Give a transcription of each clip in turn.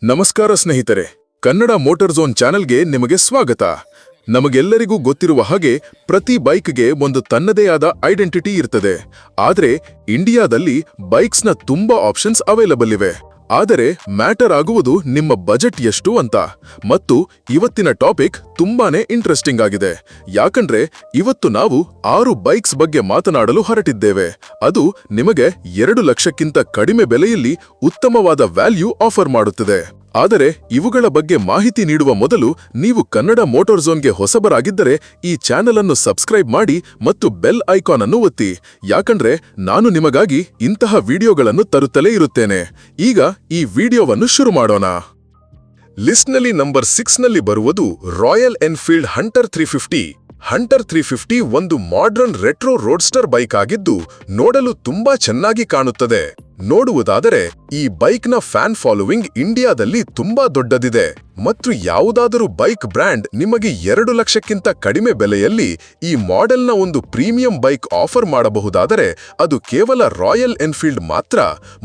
ನಮಸ್ಕಾರ ಸ್ನೇಹಿತರೆ, Kannada motor zone ಚಾನೆಲ್ಗೆ ನಿಮಗೆ ಸ್ವಾಗತ. ನಮಗೆಲ್ಲರಿಗೂ ಗೊತ್ತಿರುವ ಹಾಗೆ ಪ್ರತಿ ಬೈಕ್ಗೆ ಒಂದು ತನ್ನದೇ ಆದ ಐಡೆಂಟಿಟಿ ಇರ್ತದೆ. ಆದರೆ ಇಂಡಿಯಾದಲ್ಲಿ ಬೈಕ್ಸ್ನ ತುಂಬಾ ಆಪ್ಷನ್ಸ್ ಅವೈಲಬಲ್ ಇವೆ. ಆದರೆ ಮ್ಯಾಟರ್ ಆಗುವುದು ನಿಮ್ಮ ಬಜೆಟ್ ಎಷ್ಟು ಅಂತ. ಮತ್ತು ಇವತ್ತಿನ ಟಾಪಿಕ್ ತುಂಬಾನೇ ಇಂಟ್ರೆಸ್ಟಿಂಗ್ ಆಗಿದೆ. ಯಾಕಂದ್ರೆ ಇವತ್ತು ನಾವು 6 ಬೈಕ್ಸ್ ಬಗ್ಗೆ ಮಾತನಾಡಲು ಹೊರಟಿದ್ದೇವೆ. ಅದು ನಿಮಗೆ 2 ಲಕ್ಷಕ್ಕಿಂತ ಕಡಿಮೆ ಬೆಲೆಯಲ್ಲಿ ಉತ್ತಮವಾದ ವ್ಯಾಲ್ಯೂ ಆಫರ್ ಮಾಡುತ್ತದೆ. ಆದರೆ ಇವುಗಳ ಬಗ್ಗೆ ಮಾಹಿತಿ ನೀಡುವ ಮೊದಲು ನೀವು ಕನ್ನಡ ಮೋಟಾರ್ ಝೋನ್ಗೆ ಹೊಸಬರಾಗಿದ್ದರೆ ಈ ಚಾನೆಲ್ ಅನ್ನು ಸಬ್ಸ್ಕ್ರೈಬ್ ಮಾಡಿ ಮತ್ತು ಬೆಲ್ ಐಕಾನ್ ಅನ್ನು ಒತ್ತಿ. ಯಾಕಂದ್ರೆ ನಾನು ನಿಮಗಾಗಿ ಇಂತಹ ವಿಡಿಯೋಗಳನ್ನು ತರುತ್ತಲೇ ಇರುತ್ತೇನೆ. ಈಗ ಈ ವಿಡಿಯೋವನ್ನು ಶುರು ಮಾಡೋಣ. ಲಿಸ್ಟ್ನಲ್ಲಿ ನಂಬರ್ 6ನಲ್ಲಿ ಬರುವುದು ರಾಯಲ್ ಎನ್ಫೀಲ್ಡ್ ಹಂಟರ್ 350. ಹಂಟರ್ 350 ಒಂದು ಮಾಡರ್ನ್ ರೆಟ್ರೋ ರೋಡ್ಸ್ಟರ್ ಬೈಕ್ ಆಗಿದ್ದು ನೋಡಲು ತುಂಬಾ ಚೆನ್ನಾಗಿ ಕಾಣುತ್ತದೆ. ನೋಡುವುದಾದರೆ ಈ ಬೈಕ್ನ ಫ್ಯಾನ್ ಫಾಲೋವಿಂಗ್ ಇಂಡಿಯಾದಲ್ಲಿ ತುಂಬಾ ದೊಡ್ಡದಿದೆ. ಮತ್ತು ಯಾವುದಾದರೂ ಬೈಕ್ ಬ್ರ್ಯಾಂಡ್ ನಿಮಗೆ 2 ಲಕ್ಷಕ್ಕಿಂತ ಕಡಿಮೆ ಬೆಲೆಯಲ್ಲಿ ಈ ಮಾಡೆಲ್ನ ಒಂದು ಪ್ರೀಮಿಯಂ ಬೈಕ್ ಆಫರ್ ಮಾಡಬಹುದಾದರೆ ಅದು ಕೇವಲ ರಾಯಲ್ ಎನ್ಫೀಲ್ಡ್ ಮಾತ್ರ.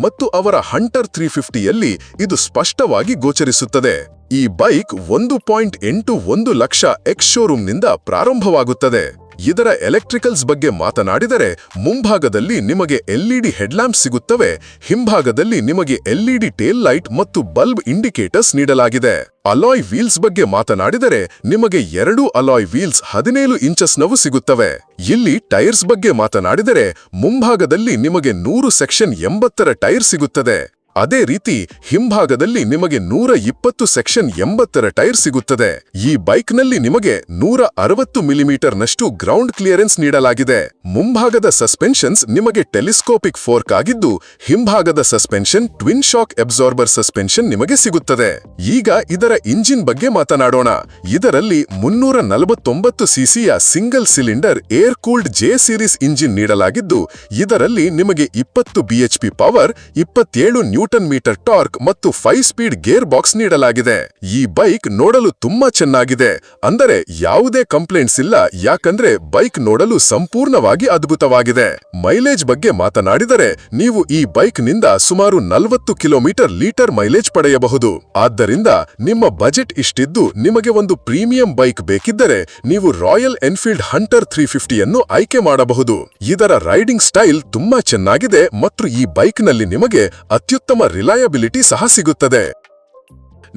ಮತ್ತು ಅವರ ಹಂಟರ್ 350ಯಲ್ಲಿ ಇದು ಸ್ಪಷ್ಟವಾಗಿ ಗೋಚರಿಸುತ್ತದೆ. ಈ ಬೈಕ್ 1.81 ಲಕ್ಷ ಎಕ್ಸ್ ಶೋರೂಮ್ನಿಂದ ಪ್ರಾರಂಭವಾಗುತ್ತದೆ. ಇದರ ಎಲೆಕ್ಟ್ರಿಕಲ್ಸ್ ಬಗ್ಗೆ ಮಾತನಾಡಿದರೆ ಮುಂಭಾಗದಲ್ಲಿ ನಿಮಗೆ ಎಲ್ಇಡಿ ಹೆಡ್ಲ್ಯಾಂಪ್ ಸಿಗುತ್ತವೆ. ಹಿಂಭಾಗದಲ್ಲಿ ನಿಮಗೆ ಎಲ್ಇಡಿ ಟೇಲ್ ಲೈಟ್ ಮತ್ತು ಬಲ್ಬ್ ಇಂಡಿಕೇಟರ್ಸ್ ನೀಡಲಾಗಿದೆ. ಅಲಾಯ್ ವೀಲ್ಸ್ ಬಗ್ಗೆ ಮಾತನಾಡಿದರೆ ನಿಮಗೆ 2 ಅಲಾಯ್ ವೀಲ್ಸ್ 17 ಇಂಚಸ್ನವು ಸಿಗುತ್ತವೆ. ಇಲ್ಲಿ ಟೈರ್ಸ್ ಬಗ್ಗೆ ಮಾತನಾಡಿದರೆ ಮುಂಭಾಗದಲ್ಲಿ ನಿಮಗೆ 100 ಸೆಕ್ಷನ್ 80ರ ಟೈರ್ ಸಿಗುತ್ತದೆ. ಅದೇ ರೀತಿ ಹಿಂಭಾಗದಲ್ಲಿ ನಿಮಗೆ 120 ಸೆಕ್ಷನ್ 80ರ ಟೈರ್ ಸಿಗುತ್ತದೆ. ಈ ಬೈಕ್ನಲ್ಲಿ ನಿಮಗೆ 160 ಮಿಲಿಮೀಟರ್ನಷ್ಟು ಗ್ರೌಂಡ್ ಕ್ಲಿಯರೆನ್ಸ್ ನೀಡಲಾಗಿದೆ. ಮುಂಭಾಗದ ಸಸ್ಪೆನ್ಷನ್ಸ್ ನಿಮಗೆ ಟೆಲಿಸ್ಕೋಪಿಕ್ ಫೋರ್ಕ್ ಆಗಿದ್ದು ಹಿಂಭಾಗದ suspension twin shock absorber suspension ನಿಮಗೆ ಸಿಗುತ್ತದೆ. ಈಗ ಇದರ ಇಂಜಿನ್ ಬಗ್ಗೆ ಮಾತನಾಡೋಣ. ಇದರಲ್ಲಿ 349 ಸಿಸಿಯ single cylinder air cooled J series engine ನೀಡಲಾಗಿದ್ದು ಇದರಲ್ಲಿ ನಿಮಗೆ 20 BHP power, 27 newton metre torque ಮತ್ತು 5 ಸ್ಪೀಡ್ ಗೇರ್ ಬಾಕ್ಸ್ ನೀಡಲಾಗಿದೆ. ಈ ಬೈಕ್ ನೋಡಲು ತುಂಬಾ ಚೆನ್ನಾಗಿದೆ. ಅಂದರೆ ಯಾವುದೇ ಕಂಪ್ಲೇಂಟ್ಸ್ ಇಲ್ಲ. ಯಾಕಂದ್ರೆ ಬೈಕ್ ನೋಡಲು ಸಂಪೂರ್ಣವಾಗಿ ಅದ್ಭುತವಾಗಿದೆ. ಮೈಲೇಜ್ ಬಗ್ಗೆ ಮಾತನಾಡಿದರೆ ನೀವು ಈ ಬೈಕ್ ನಿಂದ ಸುಮಾರು 40 ಕಿಲೋಮೀಟರ್ ಲೀಟರ್ ಮೈಲೇಜ್ ಪಡೆಯಬಹುದು. ಆದ್ದರಿಂದ ನಿಮ್ಮ ಬಜೆಟ್ ಇಷ್ಟಿದ್ದು ನಿಮಗೆ ಒಂದು ಪ್ರೀಮಿಯಂ ಬೈಕ್ ಬೇಕಿದ್ದರೆ ನೀವು ರಾಯಲ್ ಎನ್ಫೀಲ್ಡ್ ಹಂಟರ್ 350ಯನ್ನು ಆಯ್ಕೆ ಮಾಡಬಹುದು. ಇದರ ರೈಡಿಂಗ್ ಸ್ಟೈಲ್ ತುಂಬಾ ಚೆನ್ನಾಗಿದೆ ಮತ್ತು ಈ ಬೈಕ್ನಲ್ಲಿ ನಿಮಗೆ ಅತ್ಯುತ್ತಮ ರಿಲಯಬಿಲಿಟಿ ಸಹ ಸಿಗುತ್ತದೆ.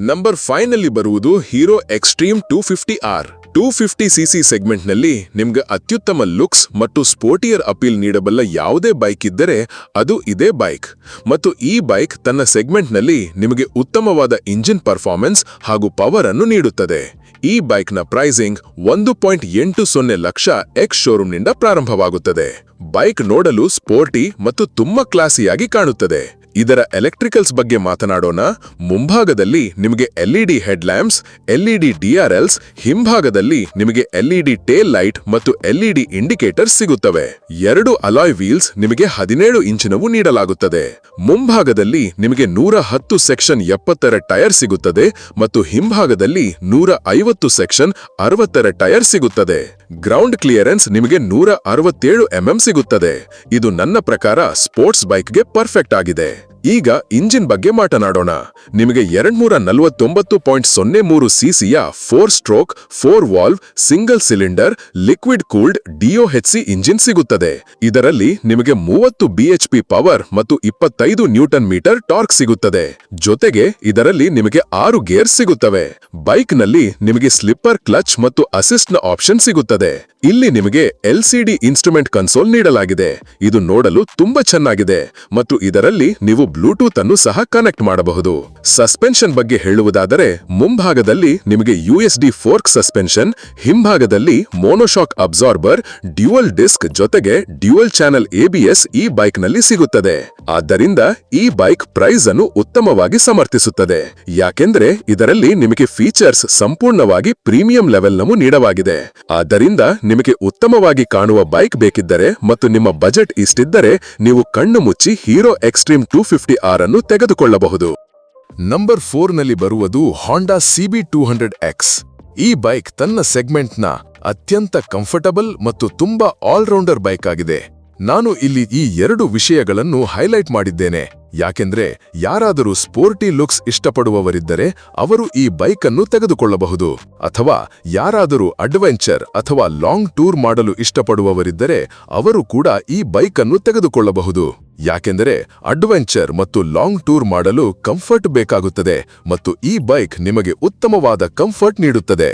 ನಂಬರ್ 5ನಲ್ಲಿ ಬರುವುದು ಹೀರೋ ಎಕ್ಸ್ಟ್ರೀಮ್ 250R. 250cc ಸೆಗ್ಮೆಂಟ್ನಲ್ಲಿ ನಿಮ್ಗೆ ಅತ್ಯುತ್ತಮ ಲುಕ್ಸ್ ಮತ್ತು ಸ್ಪೋರ್ಟಿಯರ್ ಅಪೀಲ್ ನೀಡಬಲ್ಲ ಯಾವುದೇ ಬೈಕ್ ಇದ್ದರೆ ಅದು ಇದೇ ಬೈಕ್. ಮತ್ತು ಈ ಬೈಕ್ ತನ್ನ ಸೆಗ್ಮೆಂಟ್ನಲ್ಲಿ ನಿಮಗೆ ಉತ್ತಮವಾದ ಇಂಜಿನ್ ಪರ್ಫಾರ್ಮೆನ್ಸ್ ಹಾಗೂ ಪವರ್ ಅನ್ನು ನೀಡುತ್ತದೆ. ಈ ಬೈಕ್ನ ಪ್ರೈಸಿಂಗ್ 1.80 ಲಕ್ಷ ಎಕ್ಸ್ ಶೋರೂಮ್ನಿಂದ ಪ್ರಾರಂಭವಾಗುತ್ತದೆ. ಬೈಕ್ ನೋಡಲು ಸ್ಪೋರ್ಟಿ ಮತ್ತು ತುಂಬಾ ಕ್ಲಾಸಿಯಾಗಿ ಕಾಣುತ್ತದೆ. ಇದರ ಎಲೆಕ್ಟ್ರಿಕಲ್ಸ್ ಬಗ್ಗೆ ಮಾತನಾಡೋಣ. ಮುಂಭಾಗದಲ್ಲಿ ನಿಮಗೆ ಎಲ್ಇಡಿ ಹೆಡ್ಲ್ಯಾಂಪ್ಸ್, ಎಲ್ಇಡಿ ಡಿಆರ್ಎಲ್ಸ್, ಹಿಂಭಾಗದಲ್ಲಿ ನಿಮಗೆ ಎಲ್ಇಡಿ ಟೇಲ್ ಲೈಟ್ ಮತ್ತು ಎಲ್ಇಡಿ ಇಂಡಿಕೇಟರ್ಸ್ ಸಿಗುತ್ತವೆ. 2 ಅಲಾಯ್ ವೀಲ್ಸ್ ನಿಮಗೆ 17 ಇಂಚಿನವು ನೀಡಲಾಗುತ್ತದೆ. ಮುಂಭಾಗದಲ್ಲಿ ನಿಮಗೆ 110 ಸೆಕ್ಷನ್ 70ರ ಟೈರ್ ಸಿಗುತ್ತದೆ ಮತ್ತು ಹಿಂಭಾಗದಲ್ಲಿ 150 ಸೆಕ್ಷನ್ 60ರ ಟೈರ್ ಸಿಗುತ್ತದೆ. ಗ್ರೌಂಡ್ ಕ್ಲಿಯರೆನ್ಸ್ ನಿಮಗೆ 167 mm ಸಿಗುತ್ತದೆ. ಇದು ನನ್ನ ಪ್ರಕಾರ ಸ್ಪೋರ್ಟ್ಸ್ ಬೈಕ್ಗೆ ಪರ್ಫೆಕ್ಟ್ ಆಗಿದೆ. ಈಗ ಇಂಜಿನ್ ಬಗ್ಗೆ ಮಾತನಾಡೋಣ. ನಿಮಗೆ 249.03 ಸಿಸಿಯ 4 stroke 4 valve single cylinder liquid cooled DOHC engine ಸಿಗುತ್ತದೆ. ಇದರಲ್ಲಿ ನಿಮಗೆ 30 ಬಿಎಚ್ಪಿ ಪವರ್ ಮತ್ತು 25 ನ್ಯೂಟನ್ ಮೀಟರ್ ಟಾರ್ಕ್ ಸಿಗುತ್ತದೆ. ಜೊತೆಗೆ ಇದರಲ್ಲಿ ನಿಮಗೆ 6 ಗೇರ್ ಸಿಗುತ್ತವೆ. ಬೈಕ್ನಲ್ಲಿ ನಿಮಗೆ ಸ್ಲಿಪ್ಪರ್ ಕ್ಲಚ್ ಮತ್ತು ಅಸಿಸ್ಟ್ನ ಆಪ್ಷನ್ ಸಿಗುತ್ತದೆ. ಇಲ್ಲಿ ನಿಮಗೆ ಎಲ್ಸಿಡಿ ಇನ್ಸ್ಟ್ರುಮೆಂಟ್ ಕನ್ಸೋಲ್ ನೀಡಲಾಗಿದೆ. ಇದು ನೋಡಲು ತುಂಬಾ ಚೆನ್ನಾಗಿದೆ ಮತ್ತು ಇದರಲ್ಲಿ ನೀವು ಬ್ಲೂಟೂತ್ ಅನ್ನು ಸಹ ಕನೆಕ್ಟ್ ಮಾಡಬಹುದು. ಸಸ್ಪೆನ್ಷನ್ ಬಗ್ಗೆ ಹೇಳುವುದಾದರೆ ಮುಂಭಾಗದಲ್ಲಿ ನಿಮಗೆ ಯುಎಸ್ಡಿ ಫೋರ್ಕ್ ಸಸ್ಪೆನ್ಷನ್, ಹಿಂಭಾಗದಲ್ಲಿ ಮೋನೋಶಾಕ್ ಅಬ್ಸಾರ್ಬರ್, ಡ್ಯುಯಲ್ ಡಿಸ್ಕ್ ಜೊತೆಗೆ ಡ್ಯುಯಲ್ ಚಾನೆಲ್ ಎಬಿಎಸ್ ಈ ಬೈಕ್ನಲ್ಲಿ ಸಿಗುತ್ತದೆ. ಆದ್ದರಿಂದ ಈ ಬೈಕ್ ಪ್ರೈಸ್ ಅನ್ನು ಉತ್ತಮವಾಗಿ ಸಮರ್ಥಿಸುತ್ತದೆ. ಯಾಕೆಂದ್ರೆ ಇದರಲ್ಲಿ ನಿಮಗೆ ಫೀಚರ್ಸ್ ಸಂಪೂರ್ಣವಾಗಿ ಪ್ರೀಮಿಯಂ ಲೆವೆಲ್ನವು ನೀಡಲಾಗಿದೆ. ಆದ್ದರಿಂದ ನಿಮಗೆ ಉತ್ತಮವಾಗಿ ಕಾಣುವ ಬೈಕ್ ಬೇಕಿದ್ದರೆ ಮತ್ತು ನಿಮ್ಮ ಬಜೆಟ್ ಇಷ್ಟಿದ್ದರೆ ನೀವು ಕಣ್ಣು ಮುಚ್ಚಿ ಹೀರೋ ಎಕ್ಸ್ಟ್ರೀಮ್ 250R ಅನ್ನು ತೆಗೆದುಕೊಳ್ಳಬಹುದು. ನಂಬರ್ 4ನಲ್ಲಿ ಬರುವುದು ಹಾಂಡಾ CB200X. ಈ ಬೈಕ್ ತನ್ನ ಸೆಗ್ಮೆಂಟ್ನ ಅತ್ಯಂತ ಕಂಫರ್ಟಬಲ್ ಮತ್ತು ತುಂಬಾ ಆಲ್ರೌಂಡರ್ ಬೈಕ್ ಆಗಿದೆ. ನಾನು ಇಲ್ಲಿ ಈ 2 ವಿಷಯಗಳನ್ನು ಹೈಲೈಟ್ ಮಾಡಿದ್ದೇನೆ ಯಾಕೆಂದ್ರೆ ಯಾರಾದರೂ ಸ್ಪೋರ್ಟಿ ಲುಕ್ಸ್ ಇಷ್ಟಪಡುವವರಿದ್ದರೆ ಅವರು ಈ ಬೈಕ್ ಅನ್ನು ತೆಗೆದುಕೊಳ್ಳಬಹುದು, ಅಥವಾ ಯಾರಾದರೂ ಅಡ್ವೆಂಚರ್ ಅಥವಾ ಲಾಂಗ್ ಟೂರ್ ಮಾಡಲು ಇಷ್ಟಪಡುವವರಿದ್ದರೆ ಅವರು ಕೂಡ ಈ ಬೈಕ್ ಅನ್ನು ತೆಗೆದುಕೊಳ್ಳಬಹುದು. ಯಾಕೆಂದರೆ ಅಡ್ವೆಂಚರ್ ಮತ್ತು ಲಾಂಗ್ ಟೂರ್ ಮಾಡಲು ಕಂಫರ್ಟ್ ಬೇಕಾಗುತ್ತದೆ ಮತ್ತು ಈ ಬೈಕ್ ನಿಮಗೆ ಉತ್ತಮವಾದ ಕಂಫರ್ಟ್ ನೀಡುತ್ತದೆ.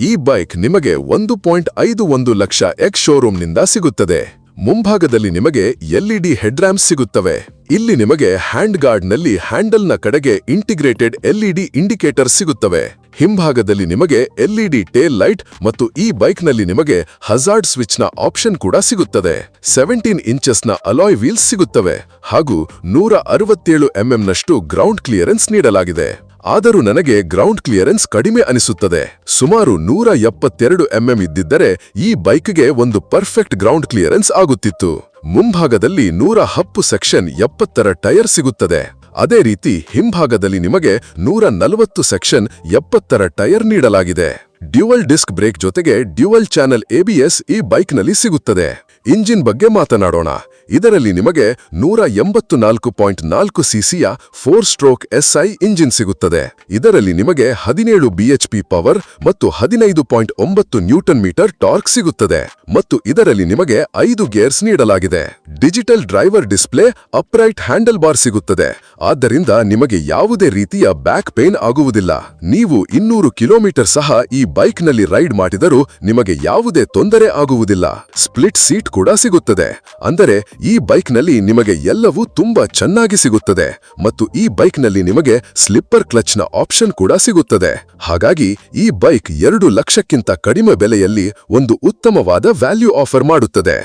ಈ ಬೈಕ್ ನಿಮಗೆ 1.51 ಲಕ್ಷ ಎಕ್ಸ್ ಶೋರೂಮ್ನಿಂದ ಸಿಗುತ್ತದೆ. ಮುಂಭಾಗದಲ್ಲಿ ನಿಮಗೆ LED ಹೆಡ್ಲ್ಯಾಂಪ್ಸ್ ಸಿಗುತ್ತವೆ. ಇಲ್ಲಿ ನಿಮಗೆ ಹ್ಯಾಂಡ್ ಗಾರ್ಡ್ನಲ್ಲಿ ಹ್ಯಾಂಡಲ್ನ ಕಡೆಗೆ ಇಂಟಿಗ್ರೇಟೆಡ್ LED ಇಂಡಿಕೇಟರ್ ಸಿಗುತ್ತವೆ. ಹಿಂಭಾಗದಲ್ಲಿ ನಿಮಗೆ LED ಟೇಲ್ ಲೈಟ್ ಮತ್ತು ಈ ಬೈಕ್ನಲ್ಲಿ ನಿಮಗೆ ಹಜಾರ್ಡ್ ಸ್ವಿಚ್ನ ಆಪ್ಷನ್ ಕೂಡ ಸಿಗುತ್ತದೆ. 17 ಇಂಚಸ್ನ ಅಲಾಯ್ ವೀಲ್ಸ್ ಸಿಗುತ್ತವೆ ಹಾಗೂ 167 ಎಂಎಂನಷ್ಟು ಗ್ರೌಂಡ್ ಕ್ಲಿಯರೆನ್ಸ್ ನೀಡಲಾಗಿದೆ. ಆದರೂ ನನಗೆ ಗ್ರೌಂಡ್ ಕ್ಲಿಯರೆನ್ಸ್ ಕಡಿಮೆ ಅನಿಸುತ್ತದೆ. ಸುಮಾರು 172 ಎಂಎಂ ಇದ್ದಿದ್ದರೆ ಈ ಬೈಕ್ಗೆ ಒಂದು ಪರ್ಫೆಕ್ಟ್ ಗ್ರೌಂಡ್ ಕ್ಲಿಯರೆನ್ಸ್ ಆಗುತ್ತಿತ್ತು. ಮುಂಭಾಗದಲ್ಲಿ 110 ಸೆಕ್ಷನ್ 70ರ ಟೈರ್ ಸಿಗುತ್ತದೆ. ಅದೇ ರೀತಿ ಹಿಂಭಾಗದಲ್ಲಿ ನಿಮಗೆ 140 ಸೆಕ್ಷನ್ 70ರ ಟೈರ್ ನೀಡಲಾಗಿದೆ. ಡ್ಯುವಲ್ ಡಿಸ್ಕ್ ಬ್ರೇಕ್ ಜೊತೆಗೆ ಡ್ಯುವಲ್ ಚಾನೆಲ್ ABS ಈ ಬೈಕ್ನಲ್ಲಿ ಸಿಗುತ್ತದೆ. ಇಂಜಿನ್ ಬಗ್ಗೆ ಮಾತನಾಡೋಣ. ಇದರಲ್ಲಿ ನಿಮಗೆ 184.4 ಸಿಸಿಯ 4 ಸ್ಟ್ರೋಕ್ SI ಇಂಜಿನ್ ಸಿಗುತ್ತದೆ. ಇದರಲ್ಲಿ ನಿಮಗೆ 17 BHP ಪವರ್ ಮತ್ತು 15.9 ನ್ಯೂಟನ್ ಮೀಟರ್ ಟಾರ್ಕ್ ಸಿಗುತ್ತದೆ ಮತ್ತು ಇದರಲ್ಲಿ ನಿಮಗೆ 5 ಗೇರ್ಸ್ ನೀಡಲಾಗಿದೆ. Digital driver display, upright handle bar ಸಿಗುತ್ತದೆ. ಆದ್ದರಿಂದ ನಿಮಗೆ ಯಾವುದೇ ರೀತಿಯ ಬ್ಯಾಕ್ ಪೇನ್ ಆಗುವುದಿಲ್ಲ. ನೀವು 200 ಕಿಲೋಮೀಟರ್ ಸಹ ಈ ಬೈಕ್ನಲ್ಲಿ ರೈಡ್ ಮಾಡಿದರೂ ನಿಮಗೆ ಯಾವುದೇ ತೊಂದರೆ ಆಗುವುದಿಲ್ಲ. ಸ್ಪ್ಲಿಟ್ ಸೀಟ್ ಕೂಡ ಸಿಗುತ್ತದೆ. ಅಂದರೆ ಈ ಬೈಕ್ನಲ್ಲಿ ನಿಮಗೆ ಎಲ್ಲವೂ ತುಂಬಾ ಚೆನ್ನಾಗಿ ಸಿಗುತ್ತದೆ ಮತ್ತು ಈ ಬೈಕ್ನಲ್ಲಿ ನಿಮಗೆ ಸ್ಲಿಪ್ಪರ್ ಕ್ಲಚ್ನ ಆಪ್ಷನ್ ಕೂಡ ಸಿಗುತ್ತದೆ. ಹಾಗಾಗಿ ಈ ಬೈಕ್ 2 ಲಕ್ಷಕ್ಕಿಂತ ಕಡಿಮೆ ಬೆಲೆಯಲ್ಲಿ ಒಂದು ಉತ್ತಮವಾದ ವ್ಯಾಲ್ಯೂ ಆಫರ್ ಮಾಡುತ್ತದೆ.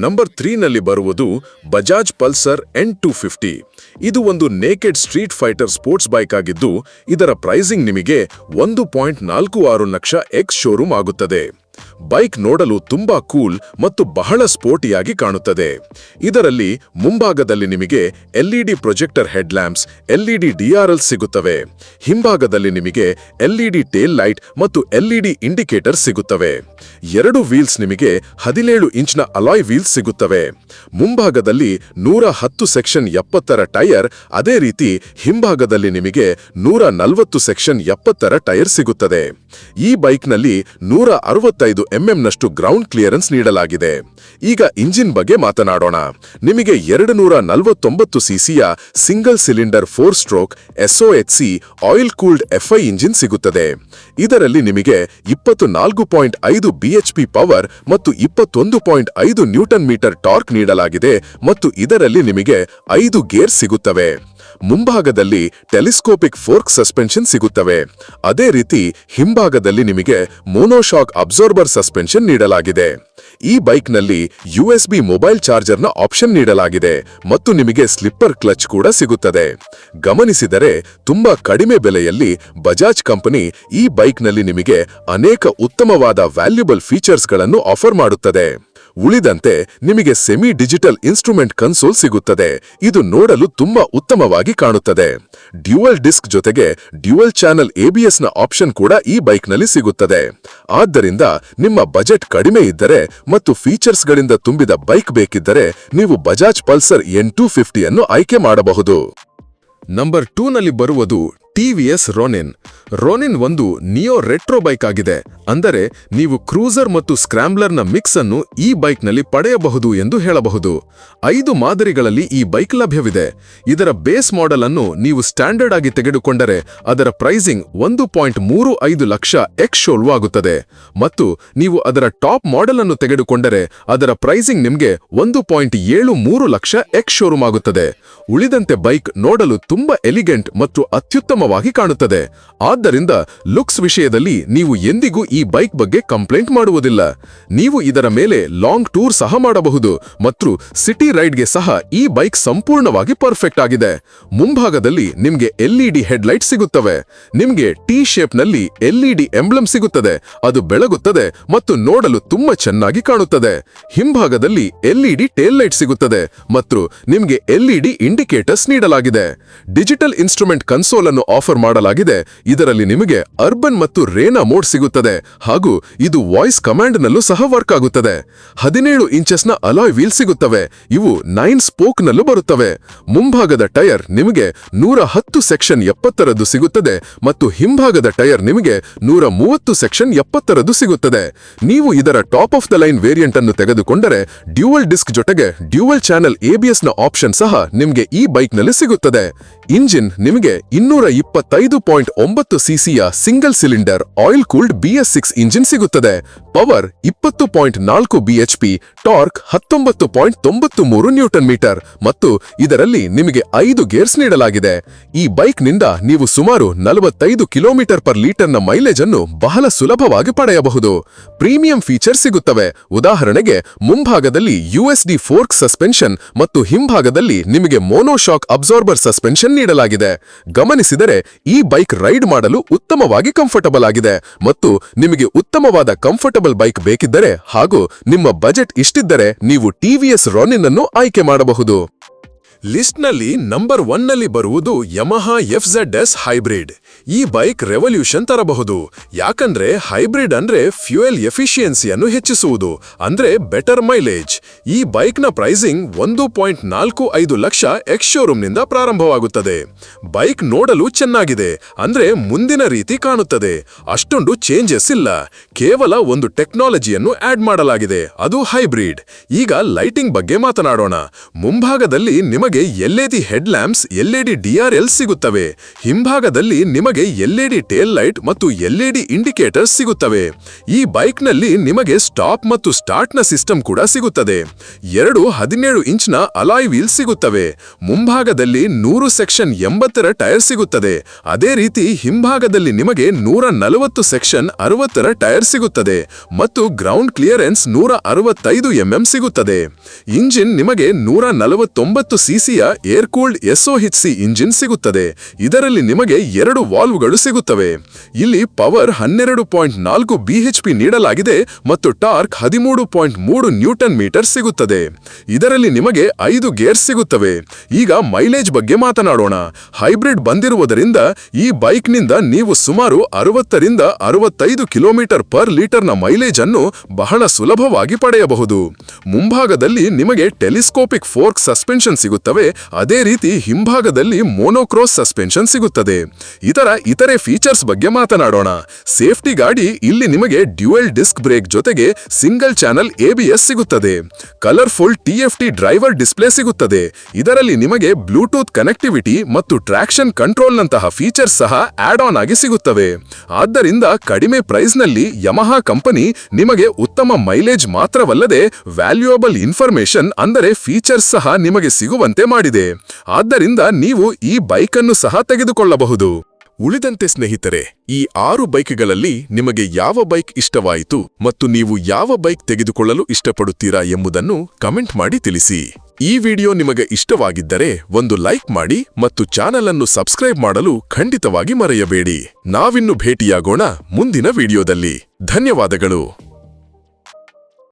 ನಂಬರ್ 3ನಲ್ಲಿ ಬರುವುದು ಬಜಾಜ್ ಪಲ್ಸರ್ N250. ಇದು ಒಂದು naked street fighter sports bike ಆಗಿದ್ದು ಇದರ ಪ್ರೈಸಿಂಗ್ ನಿಮಗೆ 1.46 ಲಕ್ಷ ಎಕ್ಸ್ ಶೋರೂಮ್ ಆಗುತ್ತದೆ. ಬೈಕ್ ನೋಡಲು ತುಂಬಾ ಕೂಲ್ ಮತ್ತು ಬಹಳ ಸ್ಪೋರ್ಟಿಯಾಗಿ ಕಾಣುತ್ತದೆ. ಇದರಲ್ಲಿ ಮುಂಭಾಗದಲ್ಲಿ ನಿಮಗೆ LED projector headlamps, LED DRL ಸಿಗುತ್ತವೆ. ಹಿಂಭಾಗದಲ್ಲಿ ನಿಮಗೆ LED ಟೇಲ್ ಲೈಟ್ ಮತ್ತು LED ಇಂಡಿಕೇಟರ್ ಸಿಗುತ್ತವೆ. 2 ವೀಲ್ಸ್ ನಿಮಗೆ 17 ಇಂಚ್ನ ಅಲಾಯ್ ವೀಲ್ಸ್ ಸಿಗುತ್ತವೆ. ಮುಂಭಾಗದಲ್ಲಿ 110 ಸೆಕ್ಷನ್ 70ರ ಟೈರ್, ಅದೇ ರೀತಿ ಹಿಂಭಾಗದಲ್ಲಿ ನಿಮಗೆ 140 ಸೆಕ್ಷನ್ 70ರ ಟೈರ್ ಸಿಗುತ್ತದೆ. ಈ ಬೈಕ್ನಲ್ಲಿ 165 ಎಂಎಂನಷ್ಟು ಗ್ರೌಂಡ್ ಕ್ಲಿಯರೆನ್ಸ್ ನೀಡಲಾಗಿದೆ. ಈಗ ಇಂಜಿನ್ ಬಗ್ಗೆ ಮಾತನಾಡೋಣ. ನಿಮಗೆ 249 ಸಿಸಿಯ single cylinder 4 stroke SOHC oil cooled FI engine ಸಿಗುತ್ತದೆ. ಇದರಲ್ಲಿ ನಿಮಗೆ 24.5 BHP ಪವರ್ ಮತ್ತು 21.5 ನ್ಯೂಟನ್ ಮೀಟರ್ ಟಾರ್ಕ್ ನೀಡಲಾಗಿದೆ ಮತ್ತು ಇದರಲ್ಲಿ ನಿಮಗೆ 5 ಗೇರ್ ಸಿಗುತ್ತವೆ. ಮುಂಭಾಗದಲ್ಲಿ ಟೆಲಿಸ್ಕೋಪಿಕ್ ಫೋರ್ಕ್ ಸಸ್ಪೆನ್ಷನ್ ಸಿಗುತ್ತವೆ. ಅದೇ ರೀತಿ ಹಿಂಭಾಗದಲ್ಲಿ ನಿಮಗೆ ಮೋನೋಶಾಕ್ ಅಬ್ಸಾರ್ಬರ್ ಸಸ್ಪೆನ್ಷನ್ ನೀಡಲಾಗಿದೆ. ಈ ಬೈಕ್ನಲ್ಲಿ USB ಮೊಬೈಲ್ ಚಾರ್ಜರ್ನ ಆಪ್ಷನ್ ನೀಡಲಾಗಿದೆ ಮತ್ತು ನಿಮಗೆ ಸ್ಲಿಪ್ಪರ್ ಕ್ಲಚ್ ಕೂಡ ಸಿಗುತ್ತದೆ. ಗಮನಿಸಿದರೆ ತುಂಬಾ ಕಡಿಮೆ ಬೆಲೆಯಲ್ಲಿ ಬಜಾಜ್ ಕಂಪನಿ ಈ ಬೈಕ್ನಲ್ಲಿ ನಿಮಗೆ ಅನೇಕ ಉತ್ತಮವಾದ ವ್ಯಾಲ್ಯೂಬಲ್ ಫೀಚರ್ಸ್ಗಳನ್ನು ಆಫರ್ ಮಾಡುತ್ತದೆ. ಉಳಿದಂತೆ ನಿಮಗೆ ಸೆಮಿ ಡಿಜಿಟಲ್ ಇನ್ಸ್ಟ್ರೂಮೆಂಟ್ ಕನ್ಸೋಲ್ ಸಿಗುತ್ತದೆ. ಇದು ನೋಡಲು ತುಂಬಾ ಉತ್ತಮವಾಗಿ ಕಾಣುತ್ತದೆ. ಡ್ಯುವಲ್ ಡಿಸ್ಕ್ ಜೊತೆಗೆ ಡ್ಯುವಲ್ ಚಾನೆಲ್ ABSನ ಆಪ್ಷನ್ ಕೂಡ ಈ ಬೈಕ್ನಲ್ಲಿ ಸಿಗುತ್ತದೆ. ಆದ್ದರಿಂದ ನಿಮ್ಮ ಬಜೆಟ್ ಕಡಿಮೆ ಇದ್ದರೆ ಮತ್ತು ಫೀಚರ್ಸ್ಗಳಿಂದ ತುಂಬಿದ ಬೈಕ್ ಬೇಕಿದ್ದರೆ ನೀವು ಬಜಾಜ್ ಪಲ್ಸರ್ N250 ಅನ್ನು ಆಯ್ಕೆ ಮಾಡಬಹುದು. ನಂಬರ್ 2ನಲ್ಲಿ ಬರುವುದು TVS Ronin. ರೋನಿನ್ ಒಂದು ನಿಯೋ ರೆಟ್ರೋ ಬೈಕ್ ಆಗಿದೆ. ಅಂದರೆ ನೀವು ಕ್ರೂಸರ್ ಮತ್ತು ಸ್ಕ್ರಾಂಬ್ಲರ್ನ ಮಿಕ್ಸ್ ಅನ್ನು ಈ ಬೈಕ್ನಲ್ಲಿ ಪಡೆಯಬಹುದು ಎಂದು ಹೇಳಬಹುದು. 5 ಮಾದರಿಗಳಲ್ಲಿ ಈ ಬೈಕ್ ಲಭ್ಯವಿದೆ. ಇದರ ಬೇಸ್ ಮಾಡೆಲ್ ಅನ್ನು ನೀವು ಸ್ಟ್ಯಾಂಡರ್ಡ್ ಆಗಿ ತೆಗೆದುಕೊಂಡರೆ ಅದರ ಪ್ರೈಸಿಂಗ್ 1.35 ಲಕ್ಷ ಎಕ್ಸ್ ಶೋಲ್ವ್ ಆಗುತ್ತದೆ ಮತ್ತು ನೀವು ಅದರ ಟಾಪ್ ಮಾಡೆಲ್ ಅನ್ನು ತೆಗೆದುಕೊಂಡರೆ ಅದರ ಪ್ರೈಸಿಂಗ್ ನಿಮಗೆ 1.73 ಲಕ್ಷ ಎಕ್ಸ್ ಶೋರೂಮ್ ಆಗುತ್ತದೆ. ಉಳಿದಂತೆ ಬೈಕ್ ನೋಡಲು ತುಂಬಾ ಎಲಿಗೆಂಟ್ ಮತ್ತು ಅತ್ಯುತ್ತಮವಾಗಿ ಕಾಣುತ್ತದೆ. ಆದ್ದರಿಂದ ಲುಕ್ಸ್ ವಿಷಯದಲ್ಲಿ ನೀವು ಎಂದಿಗೂ ಈ ಬೈಕ್ ಬಗ್ಗೆ ಕಂಪ್ಲೇಂಟ್ ಮಾಡುವುದಿಲ್ಲ. ನೀವು ಇದರ ಮೇಲೆ ಲಾಂಗ್ ಟೂರ್ ಸಹ ಮಾಡಬಹುದು ಮತ್ತು ಸಿಟಿ ರೈಡ್ಗೆ ಸಹ ಈ ಬೈಕ್ ಸಂಪೂರ್ಣವಾಗಿ ಪರ್ಫೆಕ್ಟ್ ಆಗಿದೆ. ಮುಂಭಾಗದಲ್ಲಿ ನಿಮಗೆ LED ಹೆಡ್ಲೈಟ್ ಸಿಗುತ್ತವೆ. ನಿಮಗೆ T ಶೇಪ್ನಲ್ಲಿ LED ಎಂಬ್ಲಮ್ ಸಿಗುತ್ತದೆ. ಅದು ಬೆಳಗುತ್ತದೆ ಮತ್ತು ನೋಡಲು ತುಂಬಾ ಚೆನ್ನಾಗಿ ಕಾಣುತ್ತದೆ. ಹಿಂಭಾಗದಲ್ಲಿ LED ಟೇಲ್ ಲೈಟ್ ಸಿಗುತ್ತದೆ ಮತ್ತು ನಿಮಗೆ LED ಇಂಡಿಕೇಟರ್ಸ್ ನೀಡಲಾಗಿದೆ. ಡಿಜಿಟಲ್ ಇನ್ಸ್ಟ್ರೂಮೆಂಟ್ ಕನ್ಸೋಲ್ ಅನ್ನು ಆಫರ್ ಮಾಡಲಾಗಿದೆ. ಇದರಲ್ಲಿ ನಿಮಗೆ ಅರ್ಬನ್ ಮತ್ತು ರೇನಾ ಮೋಡ್ ಸಿಗುತ್ತದೆ ಹಾಗೂ ಇದು ವಾಯ್ಸ್ ಕಮಾಂಡ್ನಲ್ಲೂ ಸಹ ವರ್ಕ್ ಆಗುತ್ತದೆ. 17 ಇಂಚಸ್ನ ಅಲಾಯ್ ವೀಲ್ ಸಿಗುತ್ತವೆ. ಇವು 9 ಸ್ಪೋಕ್ನಲ್ಲೂ ಬರುತ್ತವೆ. ಮುಂಭಾಗದ ಟೈರ್ ನಿಮಗೆ 110 ಸೆಕ್ಷನ್ 70ರದ್ದು ಸಿಗುತ್ತದೆ ಮತ್ತು ಹಿಂಭಾಗದ ಟೈರ್ ನಿಮಗೆ 130 ಸೆಕ್ಷನ್ 70ರದ್ದು ಸಿಗುತ್ತದೆ. ನೀವು ಇದರ top of the line variant ಅನ್ನು ತೆಗೆದುಕೊಂಡರೆ ಡ್ಯೂಯಲ್ ಡಿಸ್ಕ್ ಜೊತೆಗೆ ಡ್ಯೂಯಲ್ ಚಾನೆಲ್ ABS ನ ಆಪ್ಷನ್ ಸಹ ನಿಮಗೆ ಈ ಬೈಕ್ನಲ್ಲಿ ಸಿಗುತ್ತದೆ. ಇಂಜಿನ್ ನಿಮಗೆ 225.9 ಸಿಸಿಯ single cylinder oil cooled BS6 engine ಸಿಗುತ್ತದೆ. Power 20.4 bhp, torque 19.93 newton metre ಮತ್ತು ಇದರಲ್ಲಿ ನಿಮಗೆ 5 ಗೇರ್ಸ್ ನೀಡಲಾಗಿದೆ. ಈ ಬೈಕ್ನಿಂದ ನೀವು ಸುಮಾರು 45 ಕಿಲೋಮೀಟರ್ ಪರ್ ಲೀಟರ್ನ ಮೈಲೇಜ್ ಅನ್ನು ಬಹಳ ಸುಲಭವಾಗಿ ಪಡೆಯಬಹುದು. ಪ್ರೀಮಿಯಂ ಫೀಚರ್ ಸಿಗುತ್ತವೆ. ಉದಾಹರಣೆಗೆ ಮುಂಭಾಗದಲ್ಲಿ USD ಫೋರ್ಕ್ ಸಸ್ಪೆನ್ಷನ್ ಮತ್ತು ಹಿಂಭಾಗದಲ್ಲಿ ನಿಮಗೆ ಮೋನೋಶಾಕ್ ಅಬ್ಸಾರ್ಬರ್ ಸಸ್ಪೆನ್ಷನ್ ನೀಡಲಾಗಿದೆ. ಗಮನಿಸಿದರೆ ಈ ಬೈಕ್ ರೈಡ್ ಮಾಡಲು ಉತ್ತಮವಾಗಿ ಕಂಫರ್ಟಬಲ್ ಆಗಿದೆ ಮತ್ತು ನಿಮಗೆ ಉತ್ತಮವಾದ ಕಂಫರ್ಟಬಲ್ ಬೈಕ್ ಬೇಕಿದ್ದರೆ ಹಾಗೂ ನಿಮ್ಮ ಬಜೆಟ್ ಇಷ್ಟಿದ್ದರೆ ನೀವು TVS ರಾನಿನ್ ಅನ್ನು ಆಯ್ಕೆ ಮಾಡಬಹುದು. ಲಿಸ್ಟ್ನಲ್ಲಿ ನಂಬರ್ 1ನಲ್ಲಿ ಬರುವುದು ಯಮಹಾ FZS ಹೈಬ್ರಿಡ್. ಈ ಬೈಕ್ ರೆವಲ್ಯೂಷನ್ ತರಬಹುದು. ಯಾಕಂದ್ರೆ ಹೈಬ್ರಿಡ್ ಅಂದ್ರೆ ಫ್ಯೂಯಲ್ ಎಫಿಷಿಯನ್ಸಿಯನ್ನು ಹೆಚ್ಚಿಸುವುದು, ಅಂದ್ರೆ ಬೆಟರ್ ಮೈಲೇಜ್. ಈ ಬೈಕ್ನ ಪ್ರೈಸಿಂಗ್ 1.45 ಲಕ್ಷ ಎಕ್ಸ್ ಶೋರೂಮ್ನಿಂದ ಪ್ರಾರಂಭವಾಗುತ್ತದೆ. ಬೈಕ್ ನೋಡಲು ಚೆನ್ನಾಗಿದೆ, ಅಂದ್ರೆ ಮುಂದಿನ ರೀತಿ ಕಾಣುತ್ತದೆ. ಅಷ್ಟೊಂದು ಚೇಂಜಸ್ ಇಲ್ಲ, ಕೇವಲ ಒಂದು ಟೆಕ್ನಾಲಜಿಯನ್ನು ಆಡ್ ಮಾಡಲಾಗಿದೆ, ಅದು ಹೈಬ್ರಿಡ್. ಈಗ ಲೈಟಿಂಗ್ ಬಗ್ಗೆ ಮಾತನಾಡೋಣ. ಮುಂಭಾಗದಲ್ಲಿ ನಿಮಗೆ LED head lamps, LED DRL ಸಿಗುತ್ತವೆ. ಹಿಂಭಾಗದಲ್ಲಿ ನಿಮಗೆ LED ಟೇಲ್ ಲೈಟ್ ಮತ್ತು LED ಇಂಡಿಕೇಟರ್ಸ್ ಸಿಗುತ್ತವೆ. ಈ ಬೈಕ್ನಲ್ಲಿ ನಿಮಗೆ ಸ್ಟಾಪ್ ಮತ್ತು ಸ್ಟಾರ್ಟ್ನ ಸಿಸ್ಟಮ್ ಕೂಡ ಸಿಗುತ್ತದೆ. 17 ಇಂಚ್ನ ಅಲಾಯ್ ವೀಲ್ ಸಿಗುತ್ತವೆ. ಮುಂಭಾಗದಲ್ಲಿ 100 ಸೆಕ್ಷನ್ 80ರ ಟೈರ್ ಸಿಗುತ್ತದೆ. ಅದೇ ರೀತಿ ಹಿಂಭಾಗದಲ್ಲಿ ನಿಮಗೆ 140 ಸೆಕ್ಷನ್ 60ರ ಟೈರ್ ಸಿಗುತ್ತದೆ ಮತ್ತು ಗ್ರೌಂಡ್ ಕ್ಲಿಯರೆನ್ಸ್ 165 mm ಸಿಗುತ್ತದೆ. ಇಂಜಿನ್ ನಿಮಗೆ 149 ಸಿಸಿಯ ಏರ್ ಕೂಲ್ಡ್ SOHC ಇಂಜಿನ್ ಸಿಗುತ್ತದೆ. ಇದರಲ್ಲಿ ನಿಮಗೆ 2 ವಾಲ್ವ್ಗಳು ಸಿಗುತ್ತವೆ. ಇಲ್ಲಿ ಪವರ್ 12.4 bhp ನೀಡಲಾಗಿದೆ ಮತ್ತು ಟಾರ್ಕ್ 13.3 ನ್ಯೂಟನ್ ಮೀಟರ್ ಸಿಗುತ್ತದೆ. ಇದರಲ್ಲಿ ನಿಮಗೆ 5 ಗೇರ್ಸ್ ಸಿಗುತ್ತವೆ. ಈಗ ಮೈಲೇಜ್ ಬಗ್ಗೆ ಮಾತನಾಡೋಣ. ಹೈಬ್ರಿಡ್ ಬಂದಿರುವುದರಿಂದ ಈ ಬೈಕ್ನಿಂದ ನೀವು ಸುಮಾರು 60ರಿಂದ 65 ಕಿಲೋಮೀಟರ್ ಪರ್ ಲೀಟರ್ನ ಮೈಲೇಜ್ ಅನ್ನು ಬಹಳ ಸುಲಭವಾಗಿ ಪಡೆಯಬಹುದು. ಮುಂಭಾಗದಲ್ಲಿ ನಿಮಗೆ ಟೆಲಿಸ್ಕೋಪಿಕ್ ಫೋರ್ಕ್ ಸಸ್ಪೆನ್ಷನ್ ಸಿಗುತ್ತವೆ. ಅದೇ ರೀತಿ ಹಿಂಭಾಗದಲ್ಲಿ ಮೋನೋಕ್ರಾಸ್ ಸಸ್ಪೆನ್ಷನ್ ಸಿಗುತ್ತದೆ. ಇತರೆ ಫೀಚರ್ಸ್ ಬಗ್ಗೆ ಮಾತನಾಡೋಣ. ಸೇಫ್ಟಿ ಗಾಡಿ ಇಲ್ಲಿ ನಿಮಗೆ ಡ್ಯೂಯಲ್ ಡಿಸ್ಕ್ ಬ್ರೇಕ್ ಜೊತೆಗೆ ಸಿಂಗಲ್ ಚಾನೆಲ್ ABS ಸಿಗುತ್ತದೆ. ಕಲರ್ಫುಲ್ TFT ಡ್ರೈವರ್ ಡಿಸ್ಪ್ಲೇ ಸಿಗುತ್ತದೆ. ಇದರಲ್ಲಿ ನಿಮಗೆ ಬ್ಲೂಟೂತ್ ಕನೆಕ್ಟಿವಿಟಿ ಮತ್ತು ಟ್ರಾಕ್ಷನ್ ಕಂಟ್ರೋಲ್ನಂತಹ ಫೀಚರ್ಸ್ ಸಹ ಆಡ್ ಆನ್ ಆಗಿ ಸಿಗುತ್ತವೆ. ಆದ್ದರಿಂದ ಕಡಿಮೆ ಪ್ರೈಸ್ನಲ್ಲಿ ಯಮಹಾ ಕಂಪನಿ ನಿಮಗೆ ಉತ್ತಮ ಮೈಲೇಜ್ ಮಾತ್ರವಲ್ಲದೆ ವ್ಯಾಲ್ಯೂಯಬಲ್ ಇನ್ಫಾರ್ಮೇಶನ್ ಅಂದರೆ ಫೀಚರ್ಸ್ ಸಹ ನಿಮಗೆ ಸಿಗುವಂತೆ ಮಾಡಿದೆ. ಆದ್ದರಿಂದ ನೀವು ಈ ಬೈಕ್ ಅನ್ನು ಸಹ ತೆಗೆದುಕೊಳ್ಳಬಹುದು. ಉಳಿದಂತೆ ಸ್ನೇಹಿತರೆ, ಈ 6 ಬೈಕ್ಗಳಲ್ಲಿ ನಿಮಗೆ ಯಾವ ಬೈಕ್ ಇಷ್ಟವಾಯಿತು ಮತ್ತು ನೀವು ಯಾವ ಬೈಕ್ ತೆಗೆದುಕೊಳ್ಳಲು ಇಷ್ಟಪಡುತ್ತೀರಾ ಎಂಬುದನ್ನು ಕಮೆಂಟ್ ಮಾಡಿ ತಿಳಿಸಿ. ಈ ವಿಡಿಯೋ ನಿಮಗೆ ಇಷ್ಟವಾಗಿದ್ದರೆ ಒಂದು ಲೈಕ್ ಮಾಡಿ ಮತ್ತು ಚಾನೆಲ್ ಅನ್ನು ಸಬ್ಸ್ಕ್ರೈಬ್ ಮಾಡಲು ಖಂಡಿತವಾಗಿ ಮರೆಯಬೇಡಿ. ನಾವಿನ್ನು ಭೇಟಿಯಾಗೋಣ ಮುಂದಿನ ವಿಡಿಯೋದಲ್ಲಿ. ಧನ್ಯವಾದಗಳು.